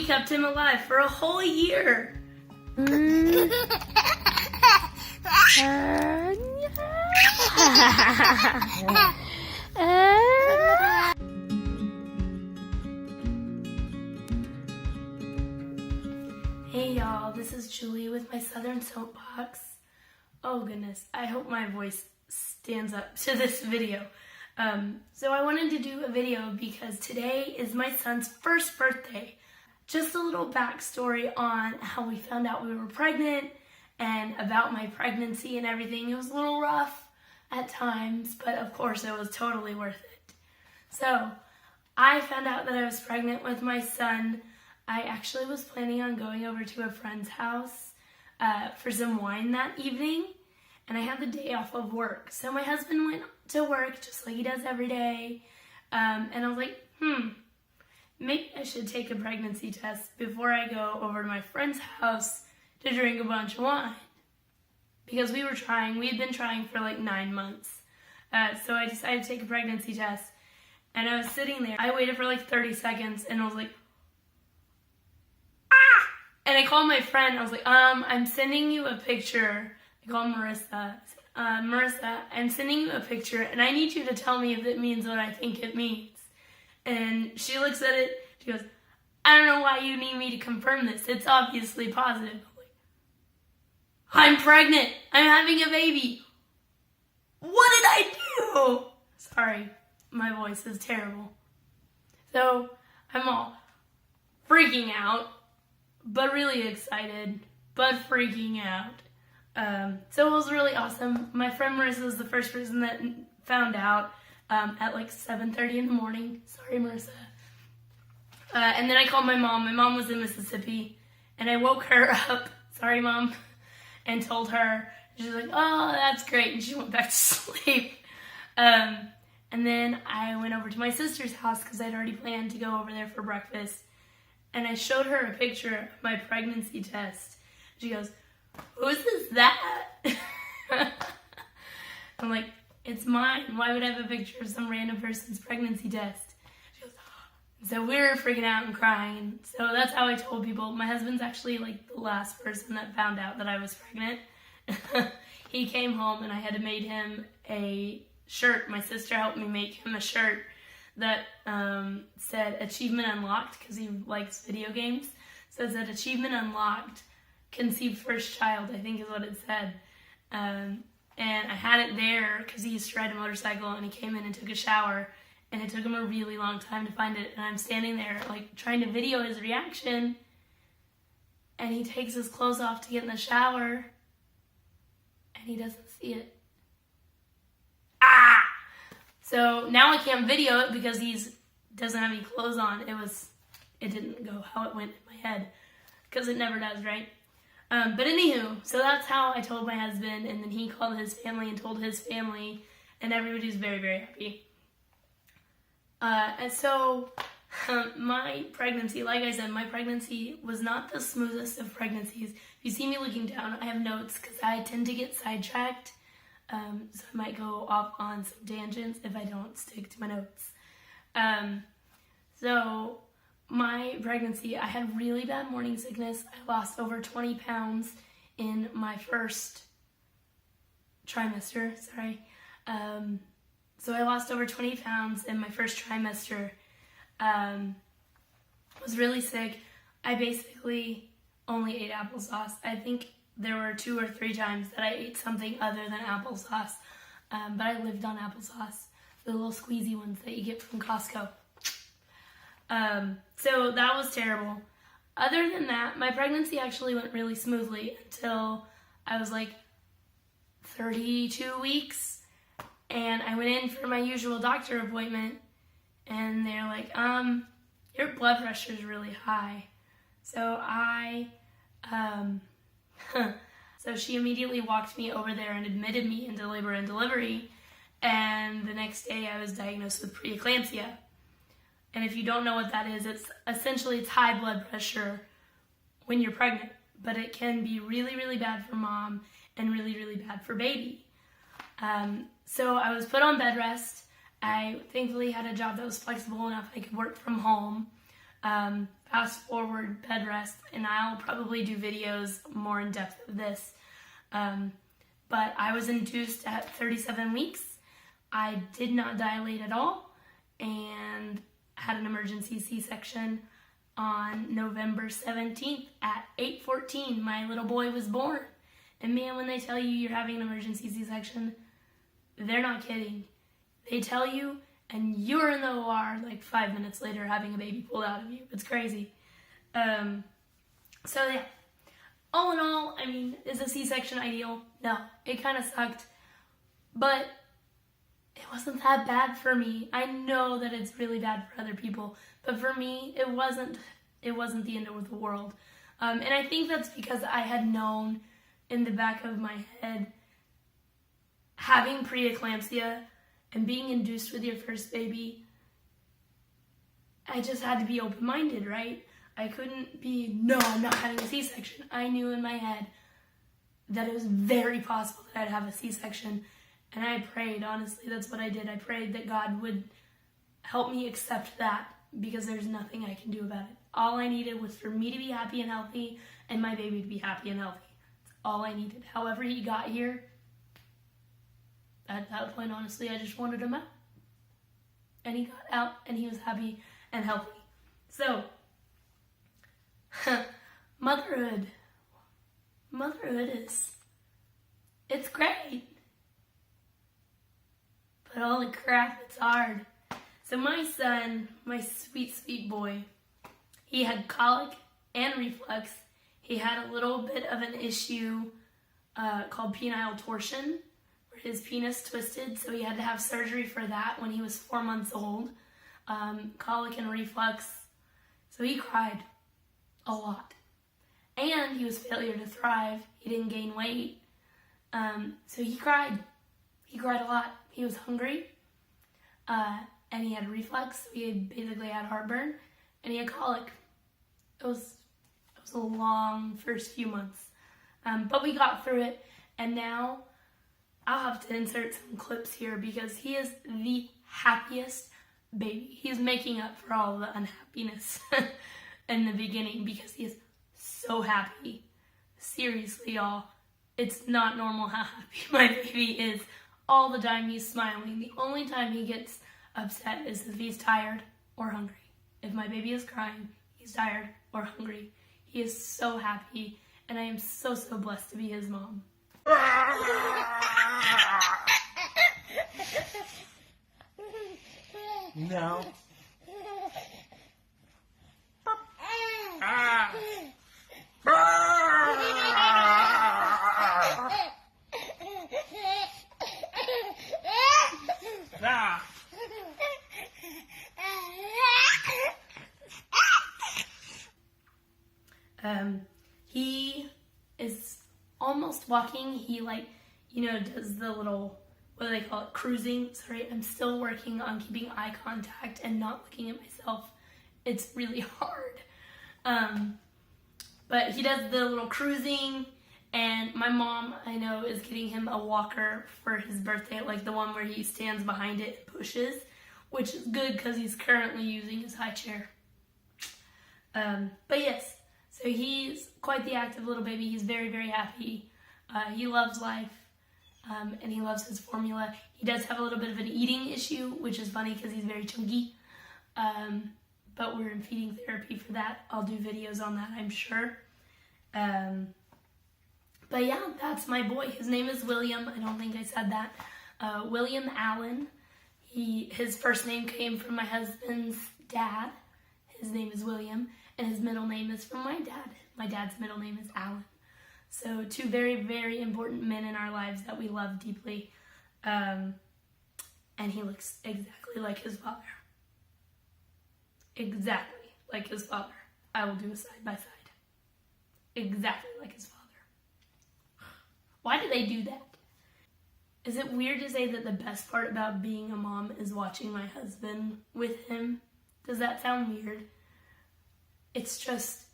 we kept him alive for a whole year. Hey y'all, this is Julie with my Southern Soapbox. Oh goodness, I hope my voice stands up to this video. So I wanted to do a video because today is my son's first birthday. Just a little backstory on how we found out we were pregnant and about my pregnancy and everything. It was a little rough at times, but of course it was totally worth it. So I found out that I was pregnant with my son. I actually was planning on going over to a friend's house for some wine that evening, and I had the day off of work. So my husband went to work just like he does every day, and I was like, maybe I should take a pregnancy test before I go over to my friend's house to drink a bunch of wine. Because we had been trying for like 9 months. So I decided to take a pregnancy test, and I was sitting there. I waited for like 30 seconds, and I was like, and I called my friend. I was like, I'm sending you a picture. I called Marissa. Marissa, I'm sending you a picture, and I need you to tell me if it means what I think it means. And she looks at it. She goes, I don't know why you need me to confirm this. It's obviously positive. I'm like, I'm pregnant. I'm having a baby. What did I do? Sorry, my voice is terrible. So I'm all freaking out, but really excited, but freaking out. So it was really awesome. My friend Marissa was the first person that found out at like 7:30 in the morning. Sorry, Marissa. And then I called my mom. My mom was in Mississippi, and I woke her up. Sorry, Mom. And told her. She was like, oh, that's great. And she went back to sleep. And then I went over to my sister's house because I'd already planned to go over there for breakfast. And I showed her a picture of my pregnancy test. She goes, whose is that? I'm like, it's mine. Why would I have a picture of some random person's pregnancy test? She goes, oh. So we were freaking out and crying. So that's how I told people. My husband's actually like the last person that found out that I was pregnant. He came home and I had to make him a shirt. My sister helped me make him a shirt that said Achievement Unlocked because he likes video games. So it said Achievement Unlocked, conceived first child, I think is what it said. And I had it there because he used to ride a motorcycle, and he came in and took a shower, and it took him a really long time to find it. And I'm standing there like trying to video his reaction, and he takes his clothes off to get in the shower, and he doesn't see it. So now I can't video it because he doesn't have any clothes on. It didn't go how it went in my head, because it never does, right? But anywho, so that's how I told my husband, and then he called his family and told his family, and everybody's very, very happy. And so my pregnancy, like I said, my pregnancy was not the smoothest of pregnancies. If you see me looking down, I have notes because I tend to get sidetracked. So I might go off on some tangents if I don't stick to my notes. So my pregnancy, I had really bad morning sickness. I lost over 20 pounds in my first trimester, So I lost over 20 pounds in my first trimester. Was really sick. I basically only ate applesauce. I think there were 2 or 3 times that I ate something other than applesauce. But I lived on applesauce, the little squeezy ones that you get from Costco. So that was terrible. Other than that, my pregnancy actually went really smoothly until I was like 32 weeks, and I went in for my usual doctor appointment, and they're like, your blood pressure is really high. So so she immediately walked me over there and admitted me into labor and delivery, and the next day I was diagnosed with preeclampsia. And if you don't know what that is, it's high blood pressure when you're pregnant, but it can be really, really bad for mom and really, really bad for baby. So I was put on bed rest. I thankfully had a job that was flexible enough I could work from home. fast forward bed rest, and I'll probably do videos more in depth of this. But I was induced at 37 weeks. I did not dilate at all and had an emergency C-section on November 17th at 8:14. My little boy was born. And man, when they tell you you're having an emergency C-section, they're not kidding. They tell you, and you're in the OR like 5 minutes later having a baby pulled out of you. It's crazy. So yeah, all in all, I mean, is a C-section ideal? No, it kind of sucked, but it wasn't that bad for me. I know that it's really bad for other people, but for me, it wasn't the end of the world. And I think that's because I had known in the back of my head, having preeclampsia and being induced with your first baby, I just had to be open-minded, right? I couldn't be, no, I'm not having a C-section. I knew in my head that it was very possible that I'd have a C-section. And I prayed, honestly, that's what I did. I prayed that God would help me accept that, because there's nothing I can do about it. All I needed was for me to be happy and healthy and my baby to be happy and healthy. That's all I needed. However he got here, at that point, honestly, I just wanted him out. And he got out and he was happy and healthy. So, motherhood it's great. But holy crap, it's hard. So my son, my sweet, sweet boy, he had colic and reflux. He had a little bit of an issue called penile torsion, where his penis twisted, so he had to have surgery for that when he was 4 months old. Colic and reflux. So he cried a lot. And he was failure to thrive. He didn't gain weight. So he cried. He cried a lot. He was hungry. And he had reflux. He basically had heartburn. And he had colic. It was a long first few months. But we got through it. And now I'll have to insert some clips here because he is the happiest baby. He's making up for all the unhappiness in the beginning because he is so happy. Seriously, y'all. It's not normal how happy my baby is. All the time he's smiling. The only time he gets upset is if he's tired or hungry. If my baby is crying, he's tired or hungry. He is so happy, and I am so, so blessed to be his mom. No. He is almost walking. He does the little, what do they call it, cruising. Sorry, I'm still working on keeping eye contact and not looking at myself. It's really hard. But he does the little cruising, and my mom, I know, is getting him a walker for his birthday, like the one where he stands behind it and pushes, which is good because he's currently using his high chair. But yes, so he's quite the active little baby. He's very, very happy. He loves life, and he loves his formula. He does have a little bit of an eating issue, which is funny because he's very chunky. But we're in feeding therapy for that. I'll do videos on that, I'm sure. But yeah, that's my boy. His name is William. I don't think I said that. William Allen. His first name came from my husband's dad. His name is William, and his middle name is from my dad. My dad's middle name is Allen. So 2 very, very important men in our lives that we love deeply. And he looks exactly like his father. Exactly like his father. I will do a side by side. Exactly like his father. Why do they do that? Is it weird to say that the best part about being a mom is watching my husband with him? Does that sound weird? It's just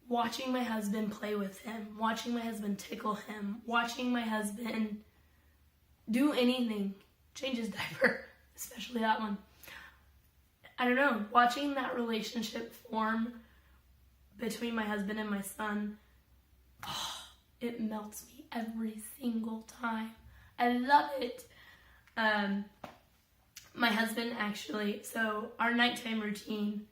watching my husband play with him, watching my husband tickle him, watching my husband do anything, change his diaper, especially that one. I don't know, watching that relationship form between my husband and my son, oh, it melts me every single time. I love it. My husband actually, so our nighttime routine,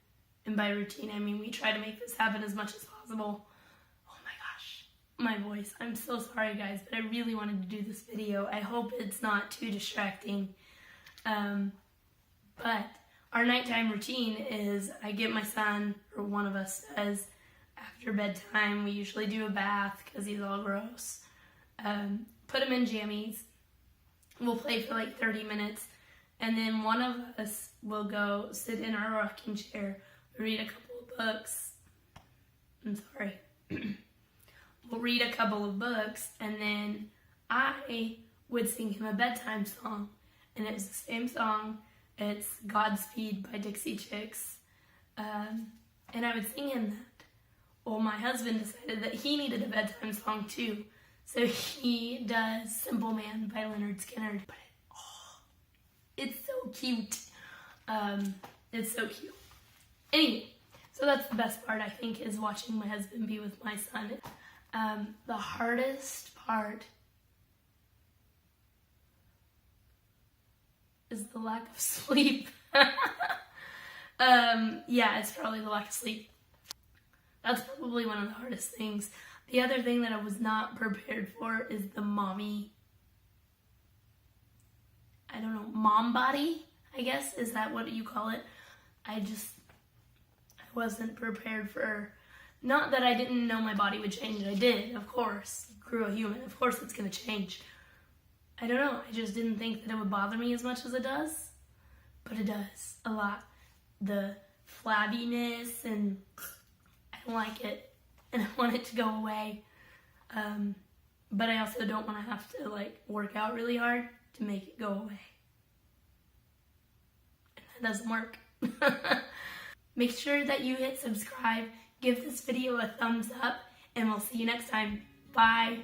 and by routine I mean we try to make this happen as much as possible. Oh my gosh, my voice. I'm so sorry guys, but I really wanted to do this video. I hope it's not too distracting. But our nighttime routine is I get my son, or one of us does, after bedtime. We usually do a bath because he's all gross. Put him in jammies. We'll play for like 30 minutes. And then one of us will go sit in our rocking chair, read a couple of books. I'm sorry. We'll read a couple of books, and then I would sing him a bedtime song. And it was the same song. It's Godspeed by Dixie Chicks. And I would sing him that. Well, my husband decided that he needed a bedtime song too. So he does Simple Man by Leonard Skinner. But it's so cute. It's so cute. Anyway, so that's the best part, I think, is watching my husband be with my son. The hardest part is the lack of sleep. Yeah, it's probably the lack of sleep. That's probably one of the hardest things. The other thing that I was not prepared for is the mommy, I don't know, mom body, I guess. Is that what you call it? I wasn't prepared for, not that I didn't know my body would change. I did, of course. Grew a human. Of course it's going to change. I don't know. I just didn't think that it would bother me as much as it does. But it does, a lot. The flabbiness, and I don't like it. And I want it to go away. But I also don't want to have to like work out really hard to make it go away. And that doesn't work. Make sure that you hit subscribe, give this video a thumbs up, and we'll see you next time. Bye.